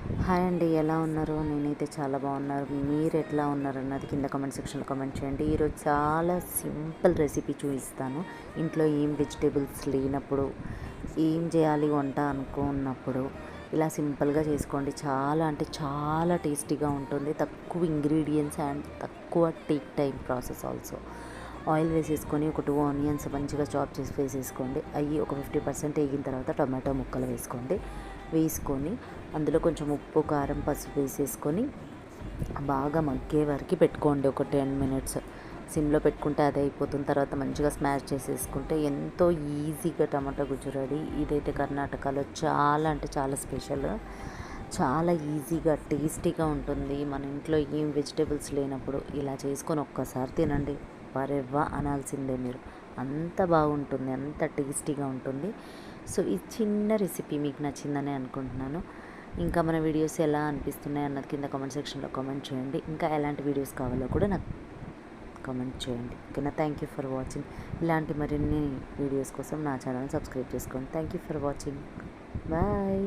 Hi అండి, ఎలా ఉన్నారు? నేనైతే చాలా బాగున్నారు. మీరు ఎట్లా ఉన్నారు అన్నది కింద కామెంట్ సెక్షన్లో కామెంట్ చేయండి. ఈరోజు చాలా సింపుల్ రెసిపీ చూపిస్తాను. ఇంట్లో ఏం వెజిటేబుల్స్ లేనప్పుడు ఏం చేయాలి వంట అనుకున్నప్పుడు ఇలా సింపుల్గా చేసుకోండి. చాలా అంటే చాలా టేస్టీగా ఉంటుంది. తక్కువ ఇంగ్రీడియంట్స్ అండ్ తక్కువ take time process also. Oil వేసేసుకొని ఒక 2 ఆనియన్స్ మంచిగా చాప్ చేసి వేసేసుకోండి. అవి ఒక 50% వేగిన తర్వాత టమాటో ముక్కలు వేసుకొని అందులో కొంచెం ఉప్పు, కారం, పసుపు వేసేసుకొని బాగా మగ్గే వరకు పెట్టుకోండి. ఒక 10 మినిట్స్ సిమ్లో పెట్టుకుంటే అదే అయిపోతుంది. తర్వాత మంచిగా స్మాష్ చేసేసుకుంటే ఎంతో ఈజీగా టమాటా గుజ్జు రెడీ. ఇదైతే కర్ణాటకలో చాలా అంటే చాలా స్పెషల్. చాలా ఈజీగా టేస్టీగా ఉంటుంది. మన ఇంట్లో ఏం వెజిటేబుల్స్ లేనప్పుడు ఇలా చేసుకొని ఒక్కసారి తినండి, వరెవ్వా అనాల్సిందే మీరు. అంత బాగుంటుంది, అంత టేస్టీగా ఉంటుంది. సో ఈ చిన్న రెసిపీ మీకు నచ్చిందని అనుకుంటున్నాను. ఇంకా మన వీడియోస్ ఎలా అనిపిస్తున్నాయి అన్నది కింద కామెంట్ సెక్షన్లో కామెంట్ చేయండి. ఇంకా ఎలాంటి వీడియోస్ కావాలో కూడా నాకు కామెంట్ చేయండి. ఓకేనా? Thank you for watching. ఇలాంటి మరిన్ని వీడియోస్ కోసం నా ఛానల్ సబ్స్క్రైబ్ చేసుకోండి. Thank you for watching. Bye.